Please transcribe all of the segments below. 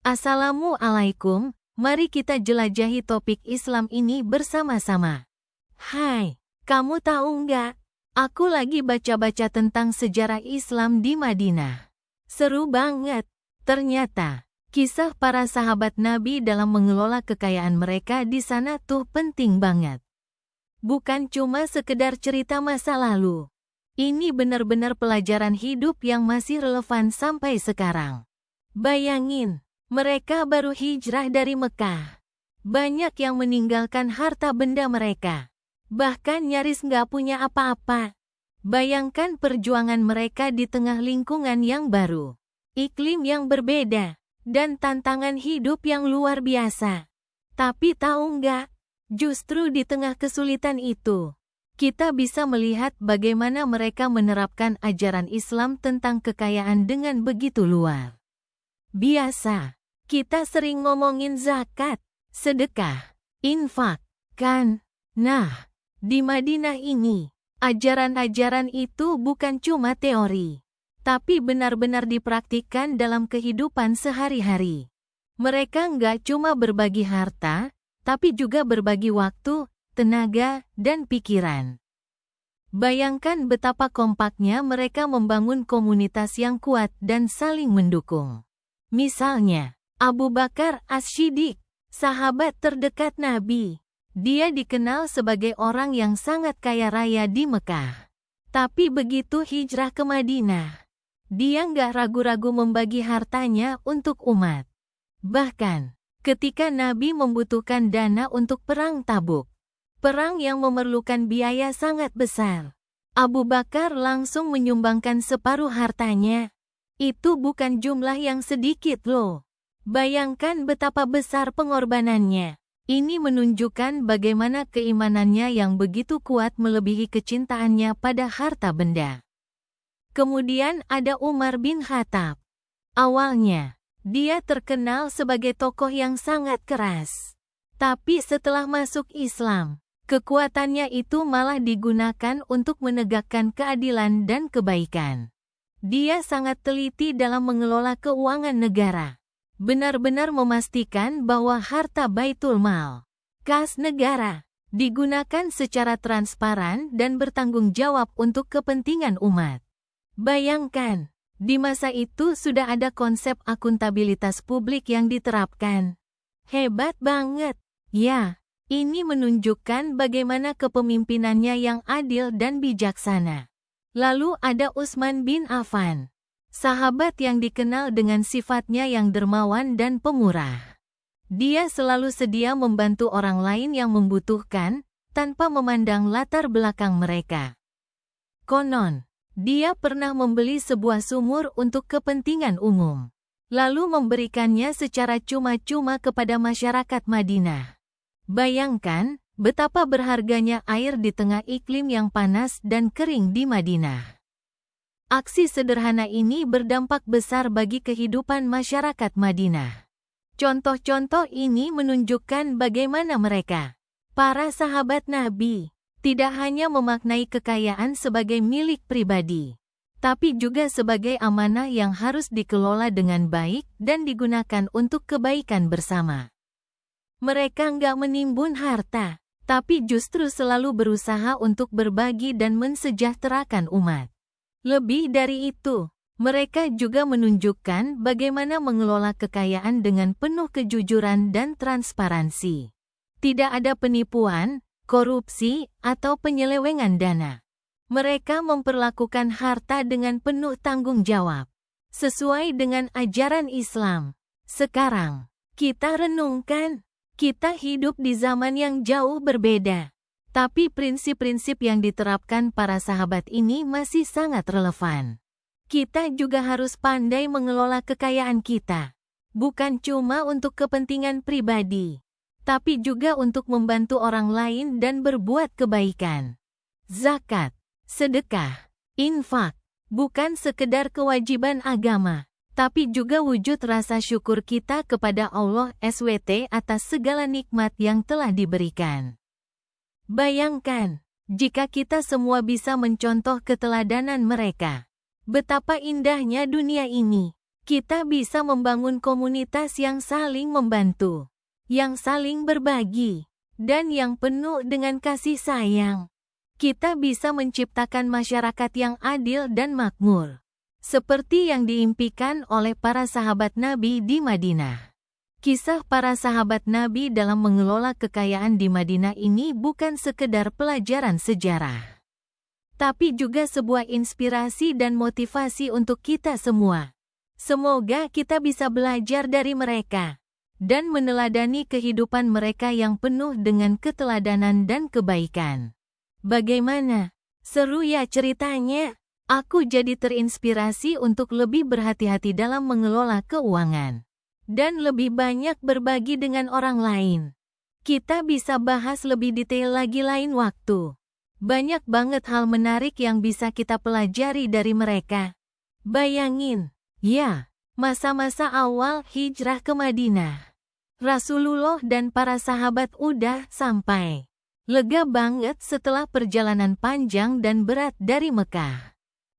Assalamualaikum, mari kita jelajahi topik Islam ini bersama-sama. Hai, kamu tahu nggak? Aku lagi baca-baca tentang sejarah Islam di Madinah. Seru banget. Ternyata, kisah para sahabat Nabi dalam mengelola kekayaan mereka di sana tuh penting banget. Bukan cuma sekedar cerita masa lalu. Ini benar-benar pelajaran hidup yang masih relevan sampai sekarang. Bayangin, mereka baru hijrah dari Mekah. Banyak yang meninggalkan harta benda mereka. Bahkan nyaris nggak punya apa-apa. Bayangkan perjuangan mereka di tengah lingkungan yang baru, iklim yang berbeda, dan tantangan hidup yang luar biasa. Tapi tahu nggak? Justru di tengah kesulitan itu, kita bisa melihat bagaimana mereka menerapkan ajaran Islam tentang kekayaan dengan begitu luar biasa. Kita sering ngomongin zakat, sedekah, infak, kan? Nah, di Madinah ini, ajaran-ajaran itu bukan cuma teori, tapi benar-benar dipraktikkan dalam kehidupan sehari-hari. Mereka nggak cuma berbagi harta, tapi juga berbagi waktu, tenaga, dan pikiran. Bayangkan betapa kompaknya mereka membangun komunitas yang kuat dan saling mendukung. Misalnya, Abu Bakar As-Siddiq, sahabat terdekat Nabi. Dia dikenal sebagai orang yang sangat kaya raya di Mekah. Tapi begitu hijrah ke Madinah, dia nggak ragu-ragu membagi hartanya untuk umat. Bahkan, ketika Nabi membutuhkan dana untuk perang Tabuk, perang yang memerlukan biaya sangat besar, Abu Bakar langsung menyumbangkan separuh hartanya. Itu bukan jumlah yang sedikit loh. Bayangkan betapa besar pengorbanannya. Ini menunjukkan bagaimana keimanannya yang begitu kuat melebihi kecintaannya pada harta benda. Kemudian ada Umar bin Khattab. Awalnya, dia terkenal sebagai tokoh yang sangat keras. Tapi setelah masuk Islam, kekuatannya itu malah digunakan untuk menegakkan keadilan dan kebaikan. Dia sangat teliti dalam mengelola keuangan negara. Benar-benar memastikan bahwa harta Baitul Mal, kas negara, digunakan secara transparan dan bertanggung jawab untuk kepentingan umat. Bayangkan, di masa itu sudah ada konsep akuntabilitas publik yang diterapkan. Hebat banget. Ya, ini menunjukkan bagaimana kepemimpinannya yang adil dan bijaksana. Lalu ada Utsman bin Affan, sahabat yang dikenal dengan sifatnya yang dermawan dan pemurah. Dia selalu sedia membantu orang lain yang membutuhkan, tanpa memandang latar belakang mereka. Konon, dia pernah membeli sebuah sumur untuk kepentingan umum, lalu memberikannya secara cuma-cuma kepada masyarakat Madinah. Bayangkan, betapa berharganya air di tengah iklim yang panas dan kering di Madinah. Aksi sederhana ini berdampak besar bagi kehidupan masyarakat Madinah. Contoh-contoh ini menunjukkan bagaimana mereka, para sahabat Nabi, tidak hanya memaknai kekayaan sebagai milik pribadi, tapi juga sebagai amanah yang harus dikelola dengan baik dan digunakan untuk kebaikan bersama. Mereka nggak menimbun harta, tapi justru selalu berusaha untuk berbagi dan mensejahterakan umat. Lebih dari itu, mereka juga menunjukkan bagaimana mengelola kekayaan dengan penuh kejujuran dan transparansi. Tidak ada penipuan, korupsi, atau penyelewengan dana. Mereka memperlakukan harta dengan penuh tanggung jawab, sesuai dengan ajaran Islam. Sekarang, kita renungkan, kita hidup di zaman yang jauh berbeda. Tapi prinsip-prinsip yang diterapkan para sahabat ini masih sangat relevan. Kita juga harus pandai mengelola kekayaan kita. Bukan cuma untuk kepentingan pribadi, tapi juga untuk membantu orang lain dan berbuat kebaikan. Zakat, sedekah, infak, bukan sekedar kewajiban agama, tapi juga wujud rasa syukur kita kepada Allah SWT atas segala nikmat yang telah diberikan. Bayangkan, jika kita semua bisa mencontoh keteladanan mereka, betapa indahnya dunia ini. Kita bisa membangun komunitas yang saling membantu, yang saling berbagi, dan yang penuh dengan kasih sayang. Kita bisa menciptakan masyarakat yang adil dan makmur, seperti yang diimpikan oleh para sahabat Nabi di Madinah. Kisah para sahabat Nabi dalam mengelola kekayaan di Madinah ini bukan sekedar pelajaran sejarah, tapi juga sebuah inspirasi dan motivasi untuk kita semua. Semoga kita bisa belajar dari mereka dan meneladani kehidupan mereka yang penuh dengan keteladanan dan kebaikan. Bagaimana? Seru ya ceritanya? Aku jadi terinspirasi untuk lebih berhati-hati dalam mengelola keuangan dan lebih banyak berbagi dengan orang lain. Kita bisa bahas lebih detail lagi lain waktu. Banyak banget hal menarik yang bisa kita pelajari dari mereka. Bayangin, ya, masa-masa awal hijrah ke Madinah. Rasulullah dan para sahabat udah sampai. Lega banget setelah perjalanan panjang dan berat dari Mekah.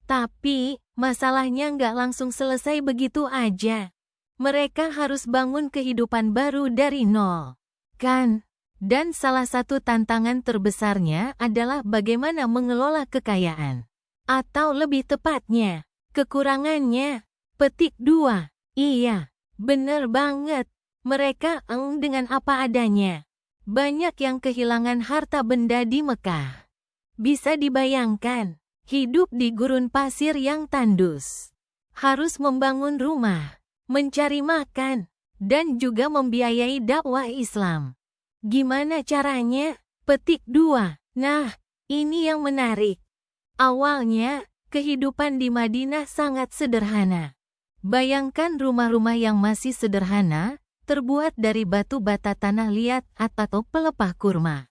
Tapi, masalahnya nggak langsung selesai begitu aja. Mereka harus bangun kehidupan baru dari nol, kan? Dan salah satu tantangan terbesarnya adalah bagaimana mengelola kekayaan. Atau lebih tepatnya, kekurangannya. Petik 2. Iya, bener banget. Mereka dengan apa adanya. Banyak yang kehilangan harta benda di Mekah. Bisa dibayangkan, hidup di gurun pasir yang tandus. Harus membangun rumah, mencari makan, dan juga membiayai dakwah Islam. Gimana caranya? Petik 2. Nah, ini yang menarik. Awalnya, kehidupan di Madinah sangat sederhana. Bayangkan rumah-rumah yang masih sederhana, terbuat dari batu bata tanah liat atau pelepah kurma.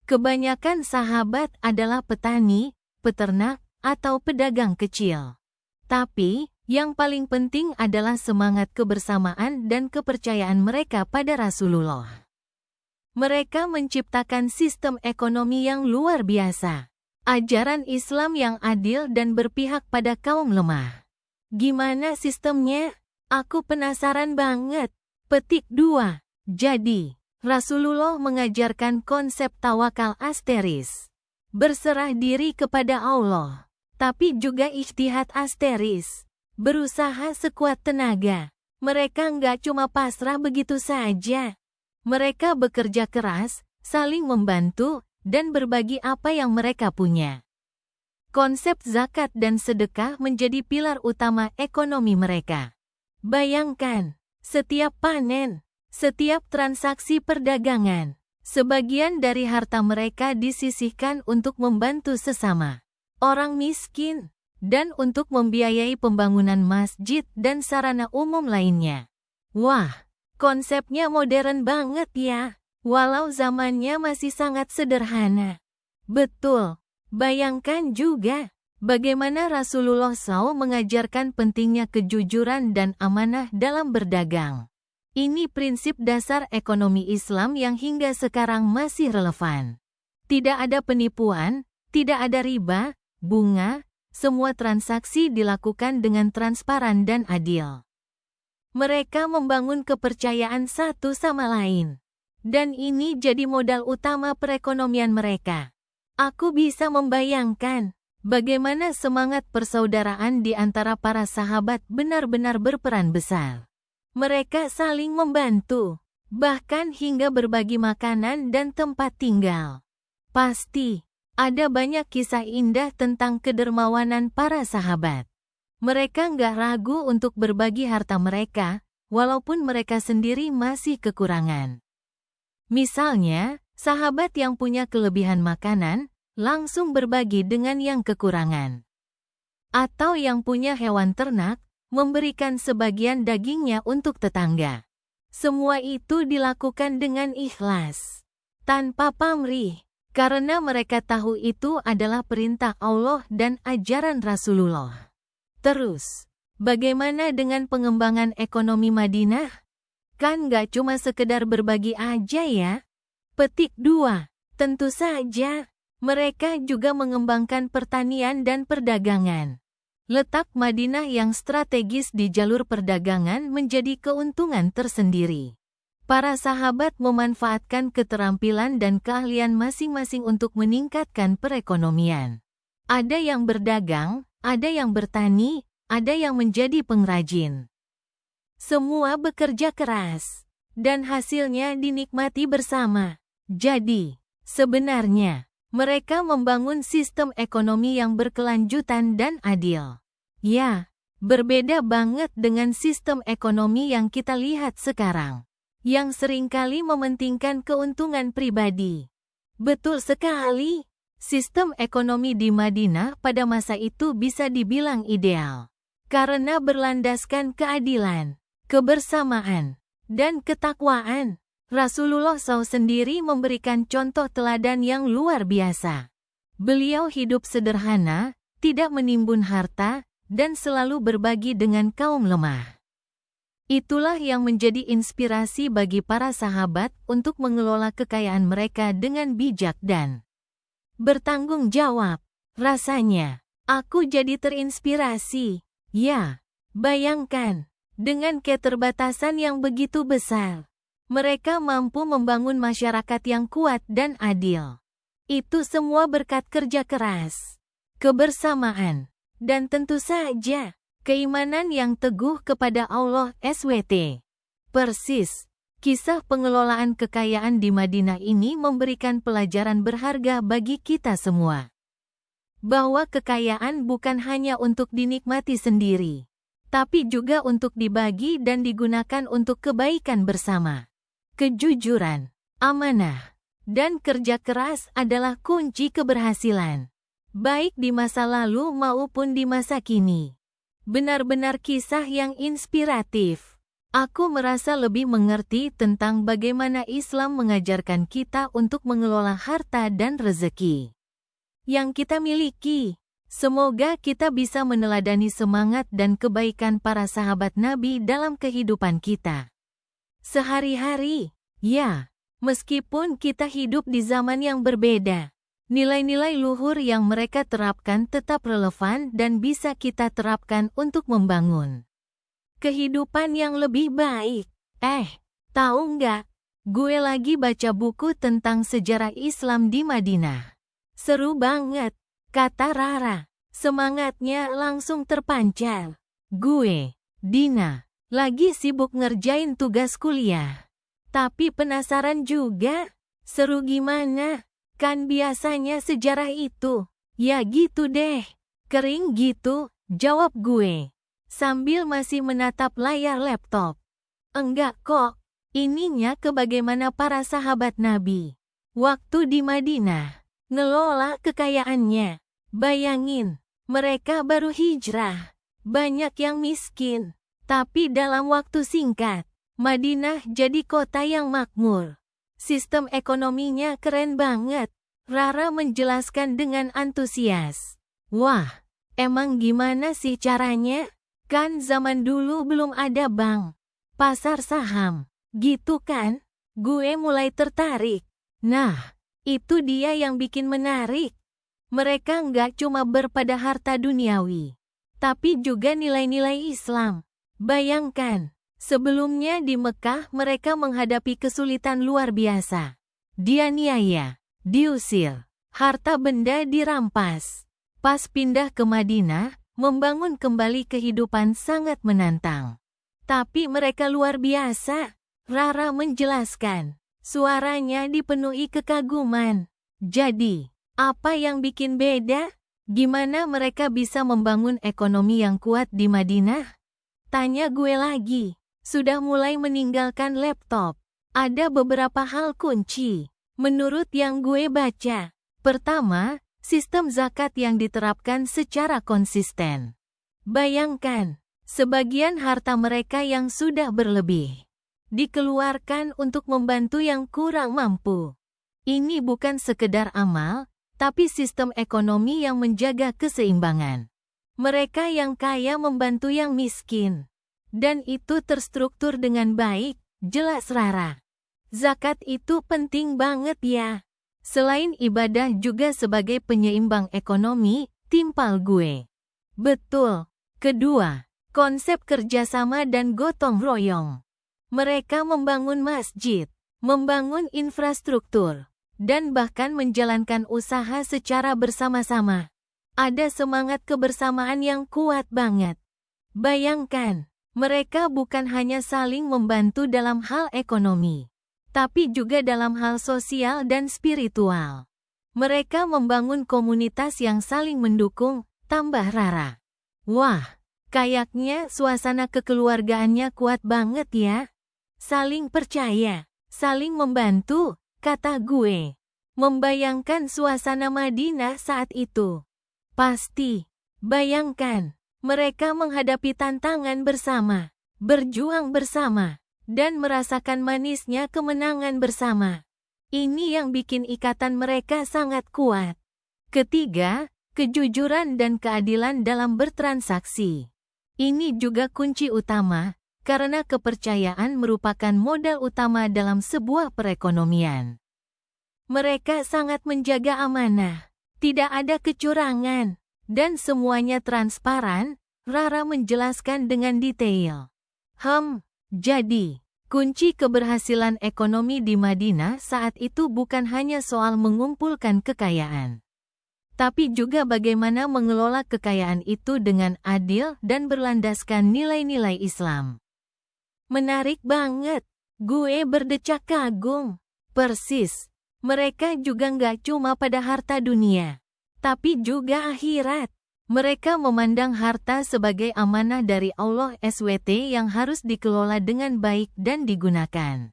Kebanyakan sahabat adalah petani, peternak, atau pedagang kecil. Tapi, yang paling penting adalah semangat kebersamaan dan kepercayaan mereka pada Rasulullah. Mereka menciptakan sistem ekonomi yang luar biasa. Ajaran Islam yang adil dan berpihak pada kaum lemah. Gimana sistemnya? Aku penasaran banget. Petik 2. Jadi, Rasulullah mengajarkan konsep tawakal asteris. Berserah diri kepada Allah. Tapi juga ijtihad asteris. Berusaha sekuat tenaga. Mereka nggak cuma pasrah begitu saja. Mereka bekerja keras, saling membantu, dan berbagi apa yang mereka punya. Konsep zakat dan sedekah menjadi pilar utama ekonomi mereka. Bayangkan, setiap panen, setiap transaksi perdagangan, sebagian dari harta mereka disisihkan untuk membantu sesama orang miskin, dan untuk membiayai pembangunan masjid dan sarana umum lainnya. Wah, konsepnya modern banget ya, walau zamannya masih sangat sederhana. Betul, bayangkan juga bagaimana Rasulullah SAW mengajarkan pentingnya kejujuran dan amanah dalam berdagang. Ini prinsip dasar ekonomi Islam yang hingga sekarang masih relevan. Tidak ada penipuan, tidak ada riba, bunga, semua transaksi dilakukan dengan transparan dan adil. Mereka membangun kepercayaan satu sama lain. Dan ini jadi modal utama perekonomian mereka. Aku bisa membayangkan bagaimana semangat persaudaraan di antara para sahabat benar-benar berperan besar. Mereka saling membantu, bahkan hingga berbagi makanan dan tempat tinggal. Pasti ada banyak kisah indah tentang kedermawanan para sahabat. Mereka nggak ragu untuk berbagi harta mereka, walaupun mereka sendiri masih kekurangan. Misalnya, sahabat yang punya kelebihan makanan, langsung berbagi dengan yang kekurangan. Atau yang punya hewan ternak, memberikan sebagian dagingnya untuk tetangga. Semua itu dilakukan dengan ikhlas, tanpa pamrih. Karena mereka tahu itu adalah perintah Allah dan ajaran Rasulullah. Terus, bagaimana dengan pengembangan ekonomi Madinah? Kan gak cuma sekedar berbagi aja ya? Petik 2. Tentu saja, mereka juga mengembangkan pertanian dan perdagangan. Letak Madinah yang strategis di jalur perdagangan menjadi keuntungan tersendiri. Para sahabat memanfaatkan keterampilan dan keahlian masing-masing untuk meningkatkan perekonomian. Ada yang berdagang, ada yang bertani, ada yang menjadi pengrajin. Semua bekerja keras, dan hasilnya dinikmati bersama. Jadi, sebenarnya, mereka membangun sistem ekonomi yang berkelanjutan dan adil. Ya, berbeda banget dengan sistem ekonomi yang kita lihat sekarang, yang seringkali mementingkan keuntungan pribadi. Betul sekali, sistem ekonomi di Madinah pada masa itu bisa dibilang ideal, karena berlandaskan keadilan, kebersamaan, dan ketakwaan. Rasulullah SAW sendiri memberikan contoh teladan yang luar biasa. Beliau hidup sederhana, tidak menimbun harta, dan selalu berbagi dengan kaum lemah. Itulah yang menjadi inspirasi bagi para sahabat untuk mengelola kekayaan mereka dengan bijak dan bertanggung jawab. Rasanya, aku jadi terinspirasi. Ya, bayangkan, dengan keterbatasan yang begitu besar, mereka mampu membangun masyarakat yang kuat dan adil. Itu semua berkat kerja keras, kebersamaan, dan tentu saja, keimanan yang teguh kepada Allah SWT. Persis, kisah pengelolaan kekayaan di Madinah ini memberikan pelajaran berharga bagi kita semua. Bahwa kekayaan bukan hanya untuk dinikmati sendiri, tapi juga untuk dibagi dan digunakan untuk kebaikan bersama. Kejujuran, amanah, dan kerja keras adalah kunci keberhasilan, baik di masa lalu maupun di masa kini. Benar-benar kisah yang inspiratif. Aku merasa lebih mengerti tentang bagaimana Islam mengajarkan kita untuk mengelola harta dan rezeki yang kita miliki. Semoga kita bisa meneladani semangat dan kebaikan para sahabat Nabi dalam kehidupan kita sehari-hari. Ya, meskipun kita hidup di zaman yang berbeda, nilai-nilai luhur yang mereka terapkan tetap relevan dan bisa kita terapkan untuk membangun kehidupan yang lebih baik. Tahu nggak? Gue lagi baca buku tentang sejarah Islam di Madinah. Seru banget, kata Rara. Semangatnya langsung terpancar. Gue, Dina, lagi sibuk ngerjain tugas kuliah. Tapi penasaran juga, seru gimana? Kan biasanya sejarah itu, ya gitu deh, kering gitu, jawab gue, sambil masih menatap layar laptop. Enggak kok, ininya ke bagaimana para sahabat Nabi waktu di Madinah ngelola kekayaannya. Bayangin, mereka baru hijrah, banyak yang miskin, tapi dalam waktu singkat, Madinah jadi kota yang makmur. Sistem ekonominya keren banget, Rara menjelaskan dengan antusias. Wah, emang gimana sih caranya? Kan zaman dulu belum ada bank, pasar saham, gitu kan? Gue mulai tertarik. Nah, itu dia yang bikin menarik. Mereka nggak cuma berpada harta duniawi, tapi juga nilai-nilai Islam. Bayangkan, sebelumnya di Mekah mereka menghadapi kesulitan luar biasa. Dianiaya, diusir, harta benda dirampas. Pas pindah ke Madinah, membangun kembali kehidupan sangat menantang. Tapi mereka luar biasa, Rara menjelaskan. Suaranya dipenuhi kekaguman. Jadi, apa yang bikin beda? Gimana mereka bisa membangun ekonomi yang kuat di Madinah? Tanya gue lagi. Sudah mulai meninggalkan laptop. Ada beberapa hal kunci, menurut yang gue baca. Pertama, sistem zakat yang diterapkan secara konsisten. Bayangkan, sebagian harta mereka yang sudah berlebih dikeluarkan untuk membantu yang kurang mampu. Ini bukan sekedar amal, tapi sistem ekonomi yang menjaga keseimbangan. Mereka yang kaya membantu yang miskin. Dan itu terstruktur dengan baik, jelas Rara. Zakat itu penting banget ya. Selain ibadah juga sebagai penyeimbang ekonomi, timpal gue. Betul. Kedua, konsep kerjasama dan gotong royong. Mereka membangun masjid, membangun infrastruktur, dan bahkan menjalankan usaha secara bersama-sama. Ada semangat kebersamaan yang kuat banget. Bayangkan, mereka bukan hanya saling membantu dalam hal ekonomi, tapi juga dalam hal sosial dan spiritual. Mereka membangun komunitas yang saling mendukung, tambah Rara. Wah, kayaknya suasana kekeluargaannya kuat banget ya. Saling percaya, saling membantu, kata gue. Membayangkan suasana Madinah saat itu. Pasti, bayangkan, mereka menghadapi tantangan bersama, berjuang bersama, dan merasakan manisnya kemenangan bersama. Ini yang bikin ikatan mereka sangat kuat. Ketiga, kejujuran dan keadilan dalam bertransaksi. Ini juga kunci utama, karena kepercayaan merupakan modal utama dalam sebuah perekonomian. Mereka sangat menjaga amanah, tidak ada kecurangan, dan semuanya transparan, Rara menjelaskan dengan detail. Jadi, kunci keberhasilan ekonomi di Madinah saat itu bukan hanya soal mengumpulkan kekayaan, tapi juga bagaimana mengelola kekayaan itu dengan adil dan berlandaskan nilai-nilai Islam. Menarik banget, gue berdecak kagum. Persis, mereka juga nggak cuma pada harta dunia, tapi juga akhirat. Mereka memandang harta sebagai amanah dari Allah SWT yang harus dikelola dengan baik dan digunakan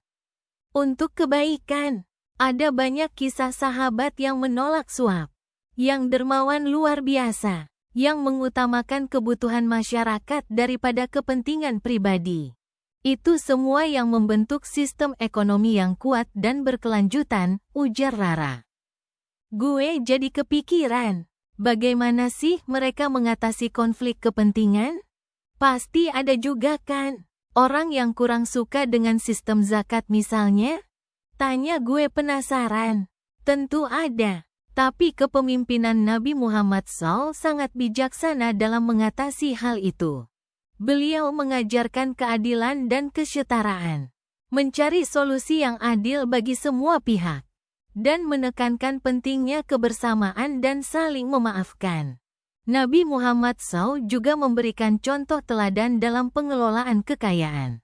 untuk kebaikan. Ada banyak kisah sahabat yang menolak suap, yang dermawan luar biasa, yang mengutamakan kebutuhan masyarakat daripada kepentingan pribadi. Itu semua yang membentuk sistem ekonomi yang kuat dan berkelanjutan, ujar Rara. Gue jadi kepikiran, bagaimana sih mereka mengatasi konflik kepentingan? Pasti ada juga kan, orang yang kurang suka dengan sistem zakat misalnya? Tanya gue penasaran. Tentu ada, tapi kepemimpinan Nabi Muhammad SAW sangat bijaksana dalam mengatasi hal itu. Beliau mengajarkan keadilan dan kesetaraan, mencari solusi yang adil bagi semua pihak, dan menekankan pentingnya kebersamaan dan saling memaafkan. Nabi Muhammad SAW juga memberikan contoh teladan dalam pengelolaan kekayaan.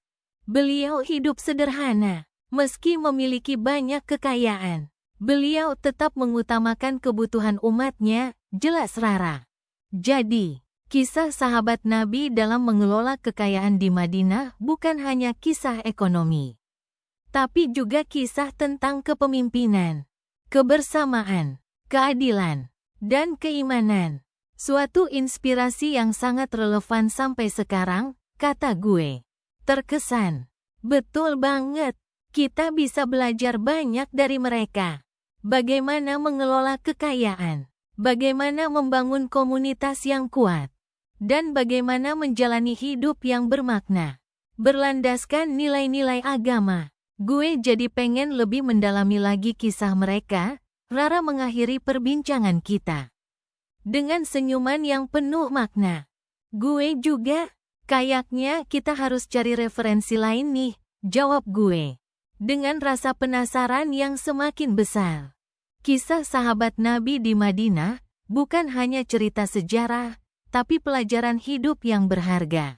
Beliau hidup sederhana, meski memiliki banyak kekayaan. Beliau tetap mengutamakan kebutuhan umatnya, jelas Rara. Jadi, kisah sahabat Nabi dalam mengelola kekayaan di Madinah bukan hanya kisah ekonomi, tapi juga kisah tentang kepemimpinan, kebersamaan, keadilan, dan keimanan. Suatu inspirasi yang sangat relevan sampai sekarang, kata gue. Terkesan. Betul banget. Kita bisa belajar banyak dari mereka. Bagaimana mengelola kekayaan, bagaimana membangun komunitas yang kuat, dan bagaimana menjalani hidup yang bermakna, berlandaskan nilai-nilai agama. Gue jadi pengen lebih mendalami lagi kisah mereka. Rara mengakhiri perbincangan kita dengan senyuman yang penuh makna. Gue juga, kayaknya kita harus cari referensi lain nih, jawab gue, dengan rasa penasaran yang semakin besar. Kisah sahabat Nabi di Madinah bukan hanya cerita sejarah, tapi pelajaran hidup yang berharga.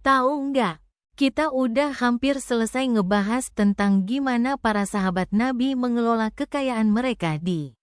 Tahu nggak? Kita udah hampir selesai ngebahas tentang gimana para sahabat Nabi mengelola kekayaan mereka di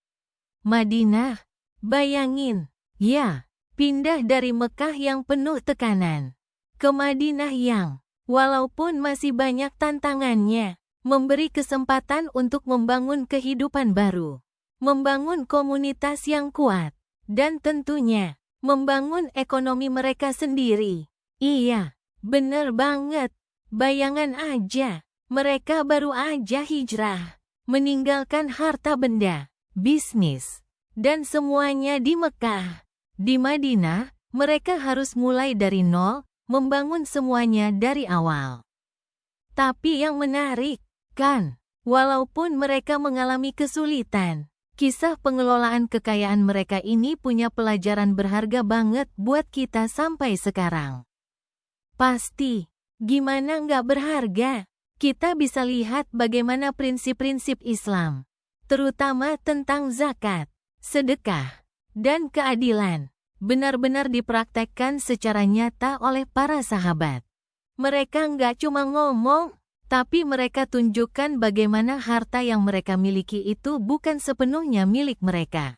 Madinah. Bayangin, ya, pindah dari Mekah yang penuh tekanan ke Madinah yang, walaupun masih banyak tantangannya, memberi kesempatan untuk membangun kehidupan baru, membangun komunitas yang kuat, dan tentunya, membangun ekonomi mereka sendiri. Iya, bener banget. Bayangan aja, mereka baru aja hijrah, meninggalkan harta benda, bisnis, dan semuanya di Mekah. Di Madinah, mereka harus mulai dari nol, membangun semuanya dari awal. Tapi yang menarik, kan, walaupun mereka mengalami kesulitan, Kisah pengelolaan kekayaan mereka ini punya pelajaran berharga banget buat kita sampai sekarang. Pasti, gimana nggak berharga? Kita bisa lihat bagaimana prinsip-prinsip Islam, terutama tentang zakat, sedekah, dan keadilan, benar-benar dipraktekkan secara nyata oleh para sahabat. Mereka nggak cuma ngomong, tapi mereka tunjukkan bagaimana harta yang mereka miliki itu bukan sepenuhnya milik mereka,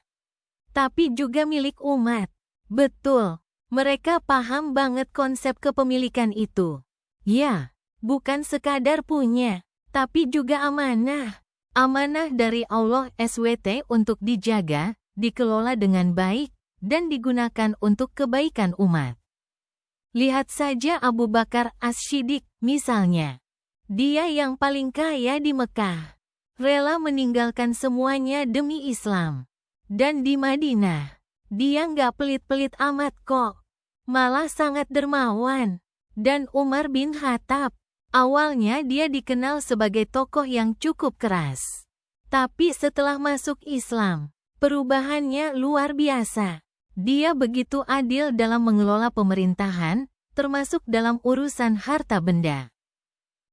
tapi juga milik umat. Betul, mereka paham banget konsep kepemilikan itu. Ya, bukan sekadar punya, tapi juga amanah. Amanah dari Allah SWT untuk dijaga, dikelola dengan baik, dan digunakan untuk kebaikan umat. Lihat saja Abu Bakar As-Siddiq, misalnya. Dia yang paling kaya di Mekah, rela meninggalkan semuanya demi Islam. Dan di Madinah, dia nggak pelit-pelit amat kok, malah sangat dermawan. Dan Umar bin Khattab, awalnya dia dikenal sebagai tokoh yang cukup keras. Tapi setelah masuk Islam, perubahannya luar biasa. Dia begitu adil dalam mengelola pemerintahan, termasuk dalam urusan harta benda.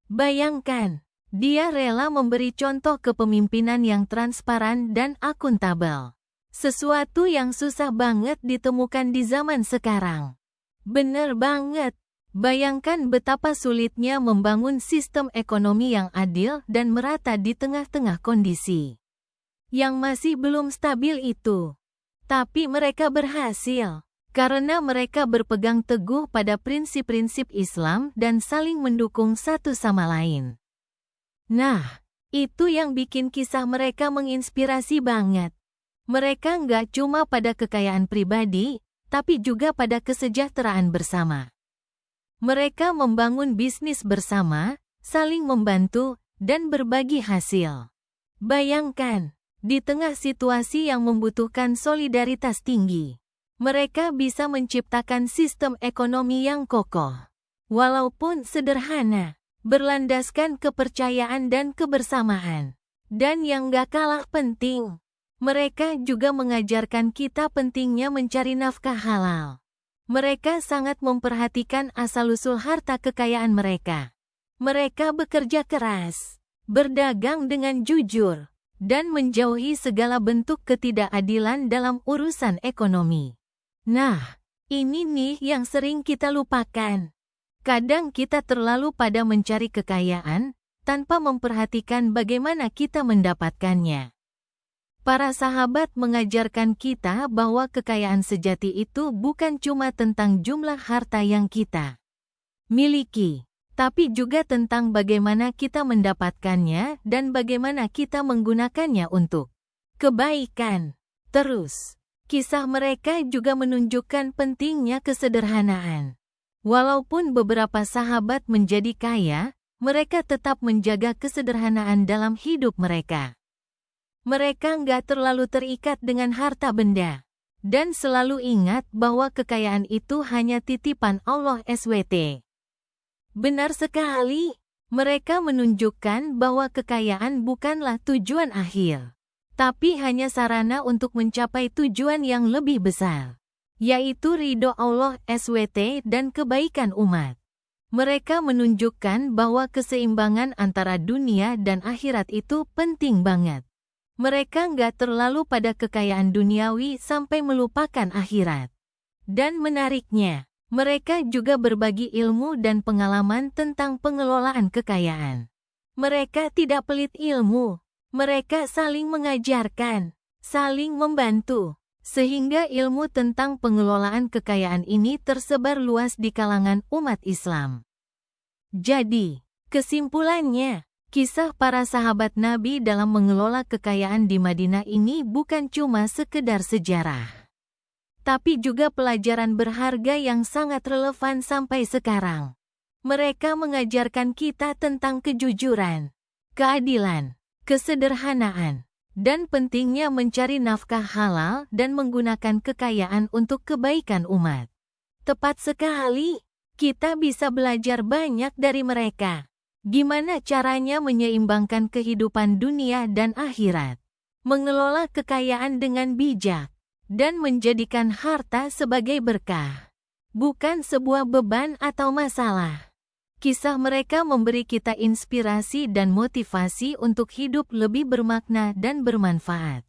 Bayangkan, dia rela memberi contoh kepemimpinan yang transparan dan akuntabel. Sesuatu yang susah banget ditemukan di zaman sekarang. Bener banget. Bayangkan betapa sulitnya membangun sistem ekonomi yang adil dan merata di tengah-tengah kondisi yang masih belum stabil itu. Tapi mereka berhasil. Karena mereka berpegang teguh pada prinsip-prinsip Islam dan saling mendukung satu sama lain. Nah, itu yang bikin kisah mereka menginspirasi banget. Mereka nggak cuma pada kekayaan pribadi, tapi juga pada kesejahteraan bersama. Mereka membangun bisnis bersama, saling membantu, dan berbagi hasil. Bayangkan, di tengah situasi yang membutuhkan solidaritas tinggi, mereka bisa menciptakan sistem ekonomi yang kokoh. Walaupun sederhana, berlandaskan kepercayaan dan kebersamaan. Dan yang gak kalah penting, mereka juga mengajarkan kita pentingnya mencari nafkah halal. Mereka sangat memperhatikan asal-usul harta kekayaan mereka. Mereka bekerja keras, berdagang dengan jujur, dan menjauhi segala bentuk ketidakadilan dalam urusan ekonomi. Nah, ini nih yang sering kita lupakan. Kadang kita terlalu pada mencari kekayaan, tanpa memperhatikan bagaimana kita mendapatkannya. Para sahabat mengajarkan kita bahwa kekayaan sejati itu bukan cuma tentang jumlah harta yang kita miliki, tapi juga tentang bagaimana kita mendapatkannya dan bagaimana kita menggunakannya untuk kebaikan. Terus, kisah mereka juga menunjukkan pentingnya kesederhanaan. Walaupun beberapa sahabat menjadi kaya, mereka tetap menjaga kesederhanaan dalam hidup mereka. Mereka nggak terlalu terikat dengan harta benda, dan selalu ingat bahwa kekayaan itu hanya titipan Allah SWT. Benar sekali, mereka menunjukkan bahwa kekayaan bukanlah tujuan akhir, tapi hanya sarana untuk mencapai tujuan yang lebih besar, yaitu ridho Allah SWT dan kebaikan umat. Mereka menunjukkan bahwa keseimbangan antara dunia dan akhirat itu penting banget. Mereka nggak terlalu pada kekayaan duniawi sampai melupakan akhirat. Dan menariknya, mereka juga berbagi ilmu dan pengalaman tentang pengelolaan kekayaan. Mereka tidak pelit ilmu. Mereka saling mengajarkan, saling membantu, sehingga ilmu tentang pengelolaan kekayaan ini tersebar luas di kalangan umat Islam. Jadi, kesimpulannya, kisah para sahabat Nabi dalam mengelola kekayaan di Madinah ini bukan cuma sekedar sejarah, tapi juga pelajaran berharga yang sangat relevan sampai sekarang. Mereka mengajarkan kita tentang kejujuran, keadilan, kesederhanaan, dan pentingnya mencari nafkah halal dan menggunakan kekayaan untuk kebaikan umat. Tepat sekali, kita bisa belajar banyak dari mereka. Gimana caranya menyeimbangkan kehidupan dunia dan akhirat. mengelola kekayaan dengan bijak, dan menjadikan harta sebagai berkah, bukan sebuah beban atau masalah. Kisah mereka memberi kita inspirasi dan motivasi untuk hidup lebih bermakna dan bermanfaat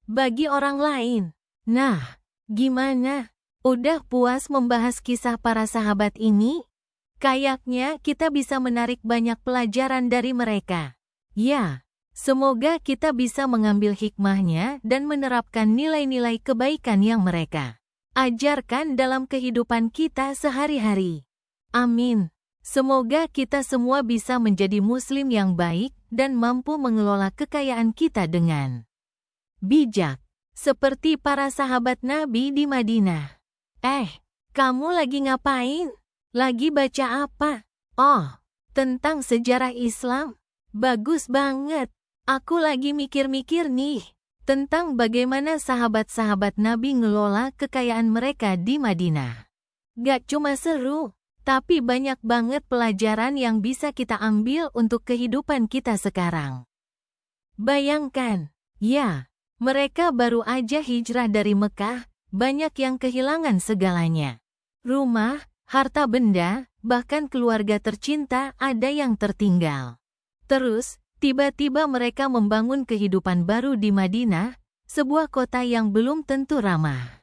bagi orang lain. Nah, gimana? Udah puas membahas kisah para sahabat ini? Kayaknya kita bisa menarik banyak pelajaran dari mereka. Ya, semoga kita bisa mengambil hikmahnya dan menerapkan nilai-nilai kebaikan yang mereka ajarkan dalam kehidupan kita sehari-hari. Amin. Semoga kita semua bisa menjadi muslim yang baik dan mampu mengelola kekayaan kita dengan bijak, seperti para sahabat Nabi di Madinah. Kamu lagi ngapain? Lagi baca apa? Oh, tentang sejarah Islam? Bagus banget. Aku lagi mikir-mikir nih, tentang bagaimana sahabat-sahabat Nabi ngelola kekayaan mereka di Madinah. Gak cuma seru, tapi banyak banget pelajaran yang bisa kita ambil untuk kehidupan kita sekarang. Bayangkan, ya, mereka baru aja hijrah dari Mekah, banyak yang kehilangan segalanya. Rumah, harta benda, bahkan keluarga tercinta ada yang tertinggal. Terus, tiba-tiba mereka membangun kehidupan baru di Madinah, sebuah kota yang belum tentu ramah.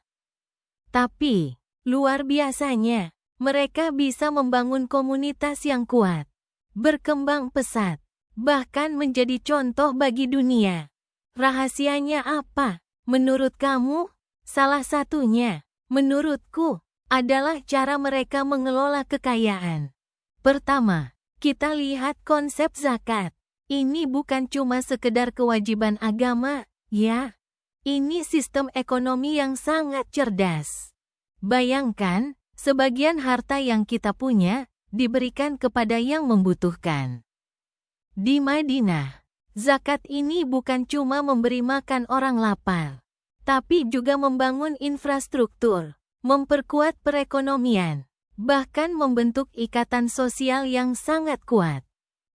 Tapi, luar biasanya, mereka bisa membangun komunitas yang kuat, berkembang pesat, bahkan menjadi contoh bagi dunia. Rahasianya apa? Menurut kamu? Salah satunya, menurutku, adalah cara mereka mengelola kekayaan. Pertama, kita lihat konsep zakat. Ini bukan cuma sekedar kewajiban agama, ya. Ini sistem ekonomi yang sangat cerdas. Bayangkan, sebagian harta yang kita punya, diberikan kepada yang membutuhkan. Di Madinah, zakat ini bukan cuma memberi makan orang lapar, tapi juga membangun infrastruktur, memperkuat perekonomian, bahkan membentuk ikatan sosial yang sangat kuat.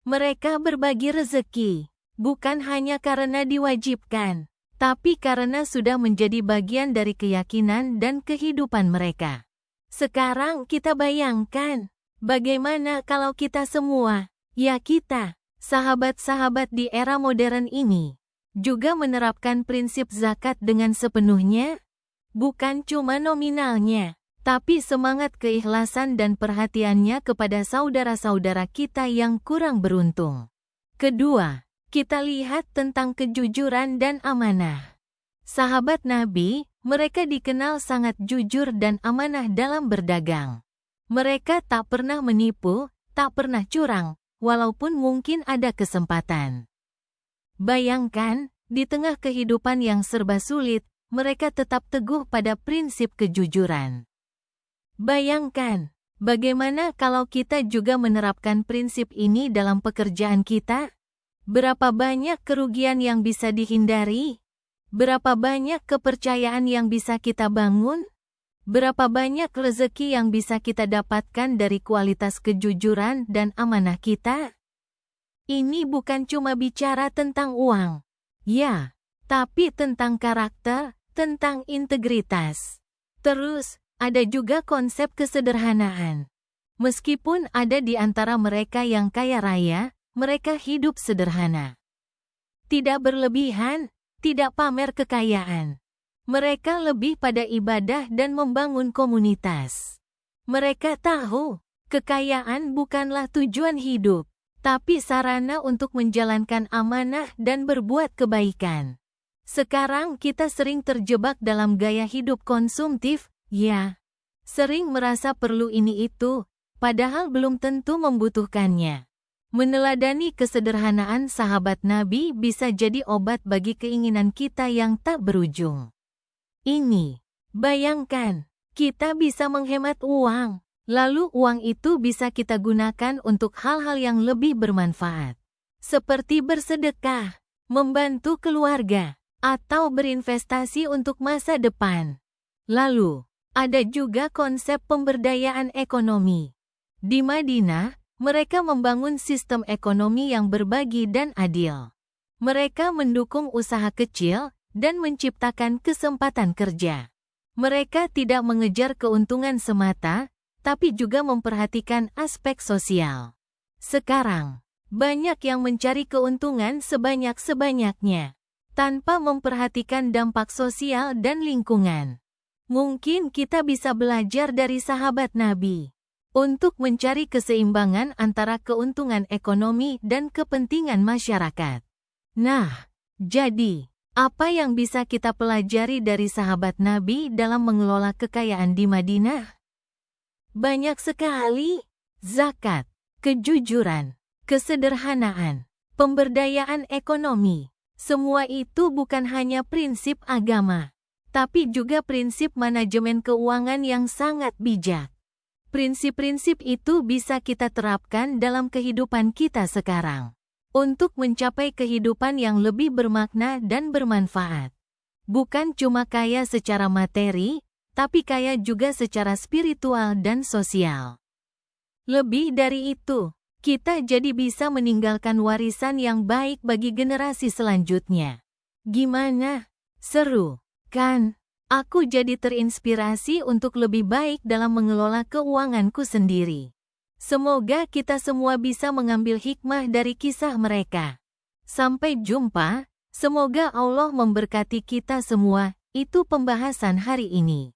Mereka berbagi rezeki, bukan hanya karena diwajibkan, tapi karena sudah menjadi bagian dari keyakinan dan kehidupan mereka. Sekarang kita bayangkan, bagaimana kalau kita semua, ya kita, sahabat-sahabat di era modern ini, juga menerapkan prinsip zakat dengan sepenuhnya? Bukan cuma nominalnya, tapi semangat keikhlasan dan perhatiannya kepada saudara-saudara kita yang kurang beruntung. Kedua, kita lihat tentang kejujuran dan amanah. Sahabat Nabi, mereka dikenal sangat jujur dan amanah dalam berdagang. Mereka tak pernah menipu, tak pernah curang, walaupun mungkin ada kesempatan. Bayangkan, di tengah kehidupan yang serba sulit, mereka tetap teguh pada prinsip kejujuran. Bayangkan, bagaimana kalau kita juga menerapkan prinsip ini dalam pekerjaan kita? Berapa banyak kerugian yang bisa dihindari? Berapa banyak kepercayaan yang bisa kita bangun? Berapa banyak rezeki yang bisa kita dapatkan dari kualitas kejujuran dan amanah kita? Ini bukan cuma bicara tentang uang, ya, tapi tentang karakter, tentang integritas. Terus, ada juga konsep kesederhanaan. Meskipun ada di antara mereka yang kaya raya, mereka hidup sederhana. Tidak berlebihan, tidak pamer kekayaan. Mereka lebih pada ibadah dan membangun komunitas. Mereka tahu, kekayaan bukanlah tujuan hidup, tapi sarana untuk menjalankan amanah dan berbuat kebaikan. Sekarang kita sering terjebak dalam gaya hidup konsumtif, ya, sering merasa perlu ini itu, padahal belum tentu membutuhkannya. Meneladani kesederhanaan sahabat Nabi bisa jadi obat bagi keinginan kita yang tak berujung. Ini, bayangkan, kita bisa menghemat uang, lalu uang itu bisa kita gunakan untuk hal-hal yang lebih bermanfaat. Seperti bersedekah, membantu keluarga, atau berinvestasi untuk masa depan. Lalu, ada juga konsep pemberdayaan ekonomi. Di Madinah, mereka membangun sistem ekonomi yang berbagi dan adil. Mereka mendukung usaha kecil dan menciptakan kesempatan kerja. Mereka tidak mengejar keuntungan semata, tapi juga memperhatikan aspek sosial. Sekarang, banyak yang mencari keuntungan sebanyak-banyaknya, tanpa memperhatikan dampak sosial dan lingkungan. Mungkin kita bisa belajar dari sahabat Nabi untuk mencari keseimbangan antara keuntungan ekonomi dan kepentingan masyarakat. Nah, jadi, apa yang bisa kita pelajari dari sahabat Nabi dalam mengelola kekayaan di Madinah? Banyak sekali. Zakat, kejujuran, kesederhanaan, pemberdayaan ekonomi. Semua itu bukan hanya prinsip agama, tapi juga prinsip manajemen keuangan yang sangat bijak. Prinsip-prinsip itu bisa kita terapkan dalam kehidupan kita sekarang untuk mencapai kehidupan yang lebih bermakna dan bermanfaat. Bukan cuma kaya secara materi, tapi kaya juga secara spiritual dan sosial. Lebih dari itu, kita jadi bisa meninggalkan warisan yang baik bagi generasi selanjutnya. Gimana? Seru, kan? Aku jadi terinspirasi untuk lebih baik dalam mengelola keuanganku sendiri. Semoga kita semua bisa mengambil hikmah dari kisah mereka. Sampai jumpa, semoga Allah memberkati kita semua. Itu pembahasan hari ini.